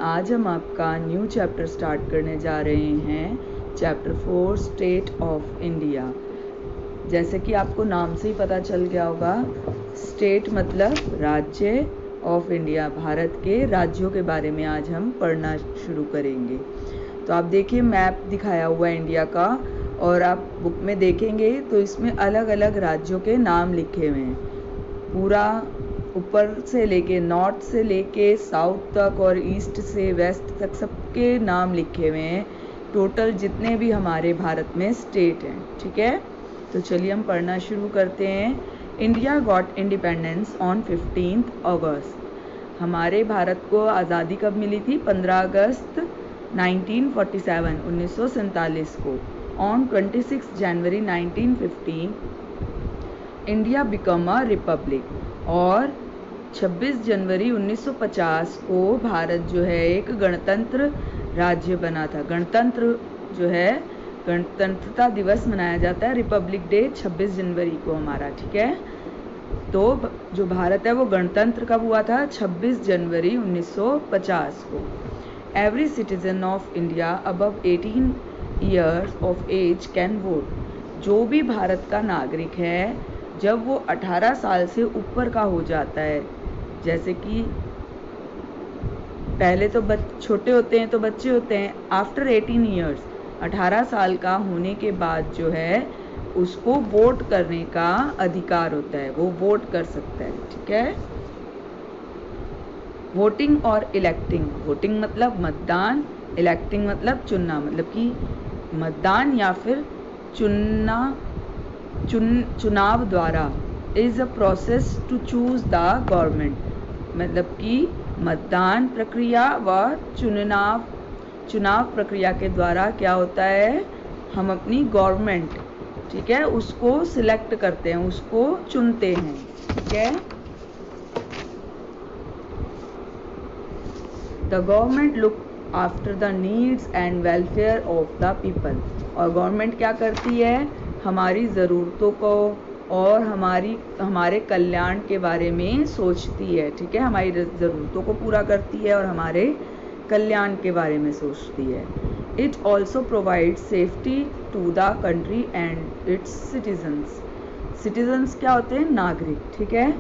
आज हम आपका न्यू चैप्टर स्टार्ट करने जा रहे हैं, चैप्टर 4 स्टेट ऑफ इंडिया। जैसे कि आपको नाम से ही पता चल गया होगा, स्टेट मतलब राज्य, ऑफ इंडिया भारत के राज्यों के बारे में आज हम पढ़ना शुरू करेंगे। तो आप देखिए मैप दिखाया हुआ है इंडिया का, और आप बुक में देखेंगे तो इसमें अलग अलग राज्यों के नाम लिखे हुए हैं। पूरा ऊपर से लेके नॉर्थ से लेके साउथ तक और ईस्ट से वेस्ट तक सबके नाम लिखे हुए हैं, टोटल जितने भी हमारे भारत में स्टेट हैं। ठीक है, तो चलिए हम पढ़ना शुरू करते हैं। इंडिया गॉट इंडिपेंडेंस ऑन 15 अगस्त। हमारे भारत को आज़ादी कब मिली थी? 15 अगस्त 1947 1947 को। ऑन 26 जनवरी 1950 इंडिया बिकम अ रिपब्लिक। और 26 जनवरी 1950 को भारत जो है एक गणतंत्र राज्य बना था। गणतंत्र जो है, गणतंत्रता दिवस मनाया जाता है, रिपब्लिक डे 26 जनवरी को हमारा। ठीक है, तो जो भारत है वो गणतंत्र कब हुआ था? 26 जनवरी 1950 को। Every citizen of India above 18 years of age can vote. जो भी भारत का नागरिक है, जब वो 18 साल से ऊपर का हो जाता है, जैसे कि पहले तो छोटे होते हैं तो बच्चे होते हैं, आफ्टर 18 ईयर्स 18 साल का होने के बाद जो है उसको वोट करने का अधिकार होता है, वो वोट कर सकता है। ठीक है, वोटिंग और इलेक्टिंग। वोटिंग मतलब मतदान, इलेक्टिंग मतलब चुनना, मतलब कि मतदान या फिर चुनाव द्वारा is a process to choose the government. मतलब कि मतदान प्रक्रिया व चुनाव प्रक्रिया के द्वारा क्या होता है, हम अपनी गवर्नमेंट, ठीक है, उसको सिलेक्ट करते हैं, उसको चुनते हैं। ठीक है, the government look after the needs and welfare of the people. और गवर्नमेंट क्या करती है? हमारी ज़रूरतों को और हमारे कल्याण के बारे में सोचती है। ठीक है, हमारी ज़रूरतों को पूरा करती है और हमारे कल्याण के बारे में सोचती है। It also provide safety to the country and its citizens. Citizens क्या होते हैं? नागरिक। ठीक है,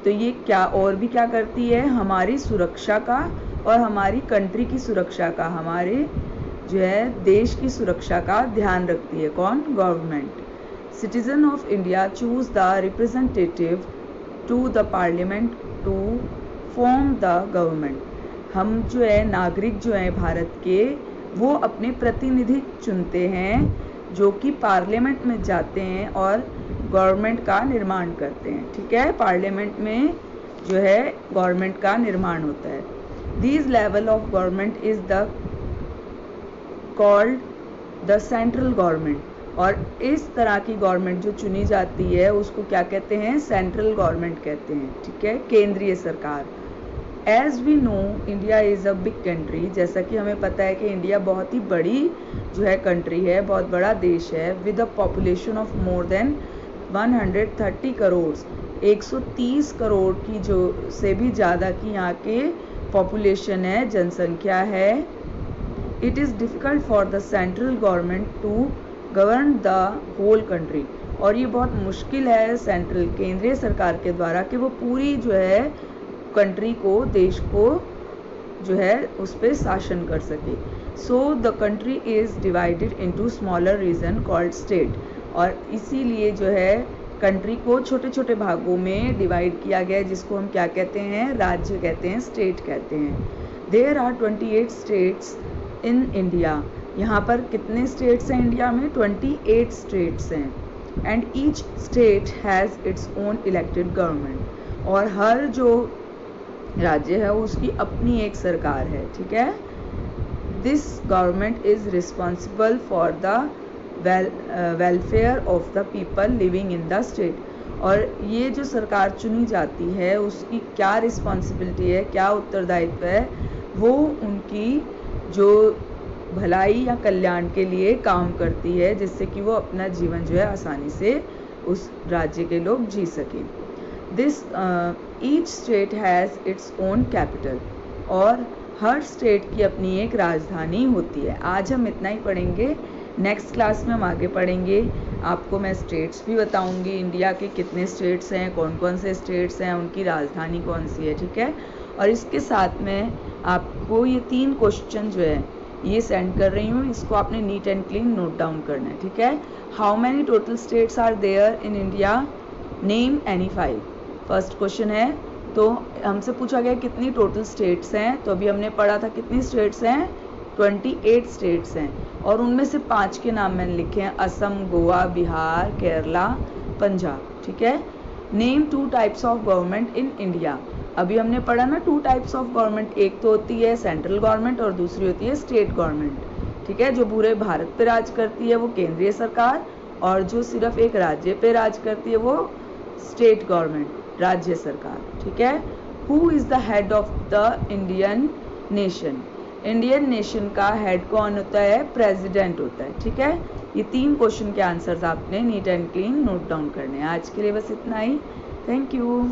तो ये क्या और भी क्या करती है? हमारी सुरक्षा का और हमारी कंट्री की सुरक्षा का, हमारे जो है देश की सुरक्षा का ध्यान रखती है। कौन? Government. Citizen of India choose the representative to the parliament to form the government। हम जो है नागरिक जो है भारत के, वो अपने प्रतिनिधि चुनते हैं जो कि पार्लियामेंट में जाते हैं और गवर्नमेंट का निर्माण करते हैं। ठीक है, पार्लियामेंट में जो है गवर्नमेंट का निर्माण होता है। This level of government is the called the central government. और इस तरह की गवर्नमेंट जो चुनी जाती है उसको क्या कहते हैं? सेंट्रल गवर्नमेंट कहते हैं। ठीक है, केंद्रीय सरकार। As we know India is a big country. जैसा कि हमें पता है कि इंडिया बहुत ही बड़ी जो है कंट्री है, बहुत बड़ा देश है, with a population of more than 130 crore. 130 crore की जो से भी ज़्यादा की यहाँ के पॉपुलेशन है, जनसंख्या है। It is difficult for the central government to govern the whole country. और ये बहुत मुश्किल है सेंट्रल केंद्रीय सरकार के द्वारा कि वो पूरी जो है कंट्री को, देश को जो है उस पर शासन कर सके। So the country is divided into smaller reason called state. और इसीलिए जो है कंट्री को छोटे छोटे भागों में डिवाइड किया गया है, जिसको हम क्या कहते हैं? राज्य कहते हैं, स्टेट कहते हैं। There are 28 states in India. यहाँ पर कितने स्टेट्स हैं इंडिया में? 28 स्टेट्स हैं। And each state has its own elected government. और हर जो राज्य है उसकी अपनी एक सरकार है। ठीक है, this government is responsible for the welfare of the people living in the state. और ये जो सरकार चुनी जाती है उसकी क्या रिस्पॉन्सिबिलिटी है, क्या उत्तरदायित्व है? वो उनकी जो भलाई या कल्याण के लिए काम करती है, जिससे कि वो अपना जीवन जो है आसानी से उस राज्य के लोग जी सकें। This each state has its own capital. और हर स्टेट की अपनी एक राजधानी होती है। आज हम इतना ही पढ़ेंगे, नेक्स्ट क्लास में हम आगे पढ़ेंगे। आपको मैं स्टेट्स भी बताऊंगी, इंडिया के कितने स्टेट्स हैं, कौन कौन से स्टेट्स हैं, उनकी राजधानी कौन सी है, ठीक है। और इसके साथ में आपको ये 3 क्वेश्चन जो है ये सेंड कर रही हूँ, इसको आपने neat and clean note down करना है, ठीक है। How many total states are there in India, name any 5। First question है, तो हमसे पूछा गया कितनी टोटल स्टेट्स हैं, तो अभी हमने पढ़ा था कितनी स्टेट्स हैं, 28 स्टेट्स हैं, और उनमें से 5 के नाम मैंने लिखे हैं, असम, गोवा, बिहार, केरला, पंजाब, ठीक है। Name 2 types of government in India. अभी हमने पढ़ा ना 2 टाइप्स ऑफ गवर्नमेंट, एक तो होती है सेंट्रल गवर्नमेंट और दूसरी होती है स्टेट गवर्नमेंट, ठीक है। जो पूरे भारत पे राज करती है वो केंद्रीय सरकार, और जो सिर्फ एक राज्य पे राज करती है वो स्टेट गवर्नमेंट, राज्य सरकार, ठीक है। Who is the head of the Indian nation. Indian nation का हेड कौन होता है, प्रेसिडेंट होता है, ठीक है। ये 3 क्वेश्चन के आंसर्स आपने neat and clean note down करने हैं। आज के लिए बस इतना ही, थैंक यू।